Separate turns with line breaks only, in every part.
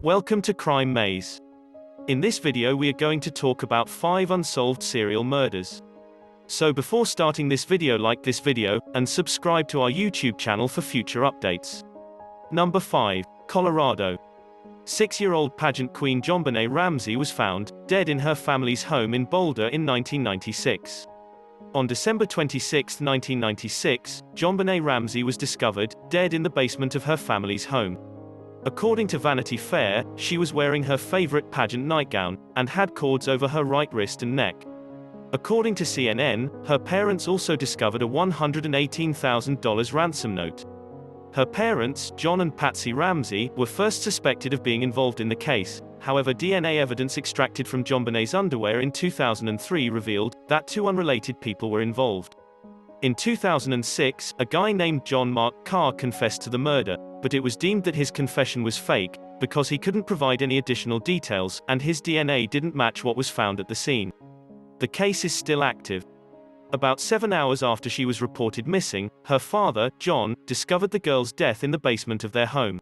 Welcome to Crime Maze. In this video we are going to talk about 5 unsolved serial murders. So before starting this video, like this video, and subscribe to our YouTube channel for future updates. Number 5. Colorado. 6-year-old pageant queen JonBenet Ramsey was found dead in her family's home in Boulder in 1996. On December 26, 1996, JonBenet Ramsey was discovered dead in the basement of her family's home. According to Vanity Fair, she was wearing her favorite pageant nightgown, and had cords over her right wrist and neck. According to CNN, her parents also discovered a $118,000 ransom note. Her parents, John and Patsy Ramsey, were first suspected of being involved in the case. However, DNA evidence extracted from JonBenet's underwear in 2003 revealed that 2 unrelated people were involved. In 2006, a guy named John Mark Carr confessed to the murder, but it was deemed that his confession was fake, because he couldn't provide any additional details, and his DNA didn't match what was found at the scene. The case is still active. About 7 hours after she was reported missing, her father, John, discovered the girl's death in the basement of their home.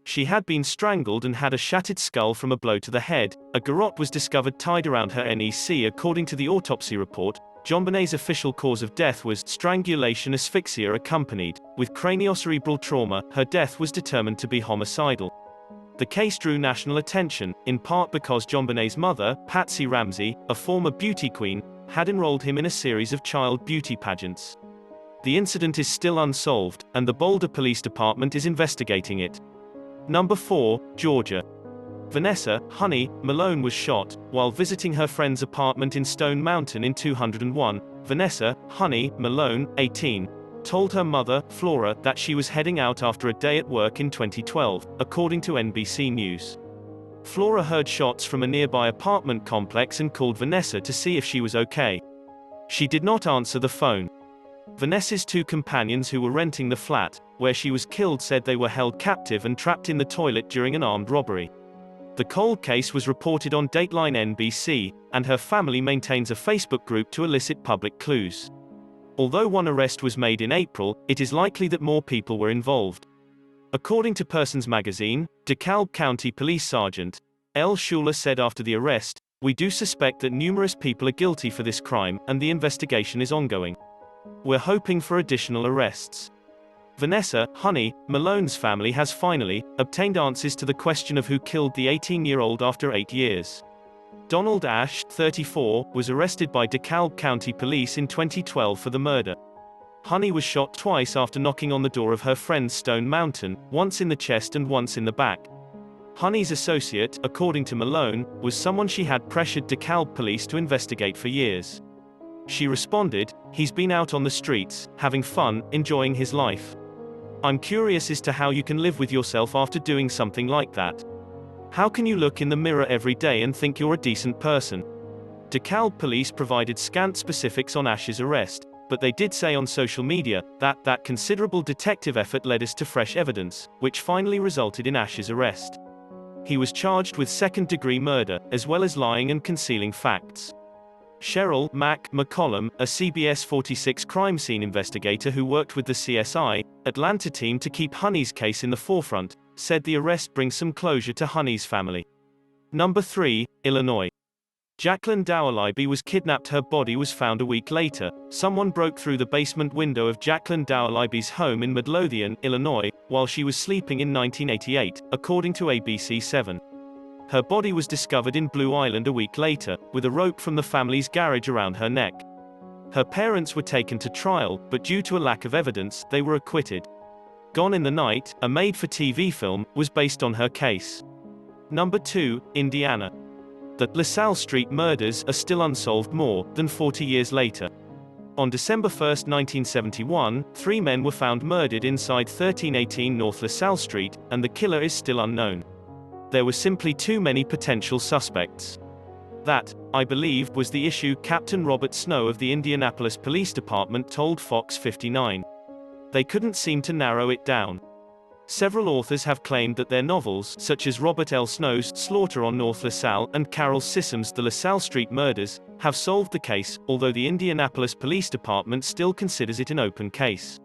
She had been strangled and had a shattered skull from a blow to the head. A garrote was discovered tied around her neck. According to the autopsy report, JonBenet's official cause of death was strangulation asphyxia accompanied with craniocerebral trauma. Her death was determined to be homicidal. The case drew national attention, in part because JonBenet's mother, Patsy Ramsey, a former beauty queen, had enrolled him in a series of child beauty pageants. The incident is still unsolved, and the Boulder Police Department is investigating it. Number 4, Georgia. Vanessa "Honey" Malone was shot while visiting her friend's apartment in Stone Mountain in 2001. Vanessa "Honey" Malone, 18, told her mother, Flora, that she was heading out after a day at work in 2012, according to NBC News. Flora heard shots from a nearby apartment complex and called Vanessa to see if she was okay. She did not answer the phone. Vanessa's 2 companions who were renting the flat where she was killed said they were held captive and trapped in the toilet during an armed robbery. The cold case was reported on Dateline NBC, and her family maintains a Facebook group to elicit public clues. Although 1 arrest was made in April, it is likely that more people were involved. According to Persons Magazine, DeKalb County Police Sergeant L. Schuler said after the arrest, "We do suspect that numerous people are guilty for this crime, and the investigation is ongoing. We're hoping for additional arrests." Vanessa "Honey" Malone's family has finally obtained answers to the question of who killed the 18-year-old after 8 years. Donald Ash, 34, was arrested by DeKalb County Police in 2012 for the murder. Honey was shot twice after knocking on the door of her friend's Stone Mountain, once in the chest and once in the back. Honey's associate, according to Malone, was someone she had pressured DeKalb police to investigate for years. She responded, "He's been out on the streets, having fun, enjoying his life. I'm curious as to how you can live with yourself after doing something like that. How can you look in the mirror every day and think you're a decent person?" DeKalb police provided scant specifics on Ash's arrest, but they did say on social media that considerable detective effort led us to fresh evidence, which finally resulted in Ash's arrest. He was charged with second-degree murder, as well as lying and concealing facts. Cheryl Mac McCollum, a CBS 46 crime scene investigator who worked with the CSI Atlanta team to keep Honey's case in the forefront, said the arrest brings some closure to Honey's family. Number 3, Illinois. Jacqueline Dowaliby was kidnapped. Her body was found a week later. Someone broke through the basement window of Jacqueline Dowaliby's home in Midlothian, Illinois, while she was sleeping in 1988, according to ABC7. Her body was discovered in Blue Island a week later, with a rope from the family's garage around her neck. Her parents were taken to trial, but due to a lack of evidence, they were acquitted. Gone in the Night, a made-for-TV film, was based on her case. Number 2, Indiana. The LaSalle Street murders are still unsolved more than 40 years later. On December 1, 1971, 3 men were found murdered inside 1318 North LaSalle Street, and the killer is still unknown. There were simply too many potential suspects. That, I believe, was the issue, Captain Robert Snow of the Indianapolis Police Department told Fox 59. They couldn't seem to narrow it down. Several authors have claimed that their novels, such as Robert L. Snow's Slaughter on North LaSalle and Carol Sissom's The LaSalle Street Murders, have solved the case, although the Indianapolis Police Department still considers it an open case.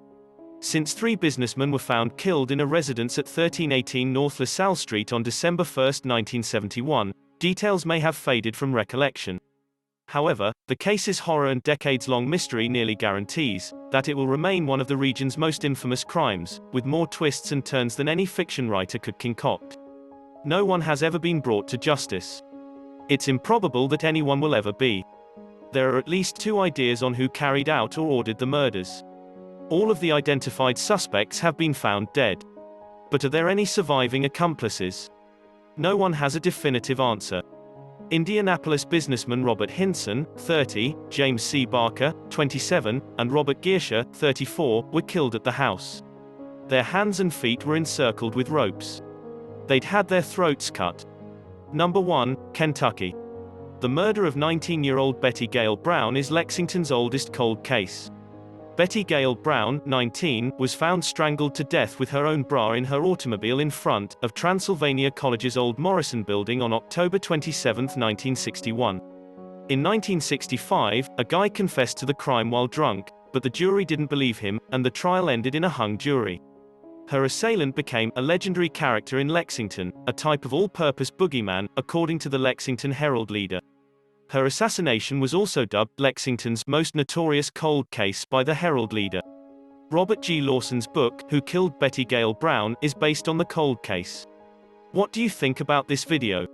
Since 3 businessmen were found killed in a residence at 1318 North LaSalle Street on December 1, 1971, details may have faded from recollection. However, the case's horror and decades-long mystery nearly guarantees that it will remain one of the region's most infamous crimes, with more twists and turns than any fiction writer could concoct. No one has ever been brought to justice. It's improbable that anyone will ever be. There are at least 2 ideas on who carried out or ordered the murders. All of the identified suspects have been found dead. But are there any surviving accomplices? No one has a definitive answer. Indianapolis businessman Robert Hinson, 30, James C. Barker, 27, and Robert Gearsha, 34, were killed at the house. Their hands and feet were encircled with ropes. They'd had their throats cut. Number 1, Kentucky. The murder of 19-year-old Betty Gale Brown is Lexington's oldest cold case. Betty Gale Brown, 19, was found strangled to death with her own bra in her automobile in front of Transylvania College's old Morrison building on October 27, 1961. In 1965, a guy confessed to the crime while drunk, but the jury didn't believe him, and the trial ended in a hung jury. Her assailant became a legendary character in Lexington, a type of all-purpose boogeyman, according to the Lexington Herald leader. Her assassination was also dubbed Lexington's most notorious cold case by the Herald leader. Robert G. Lawson's book, Who Killed Betty Gale Brown, is based on the cold case. What do you think about this video?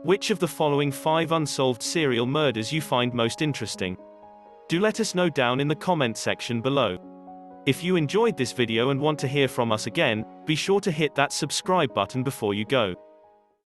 Which of the following 5 unsolved serial murders you find most interesting? Do let us know down in the comment section below. If you enjoyed this video and want to hear from us again, be sure to hit that subscribe button before you go.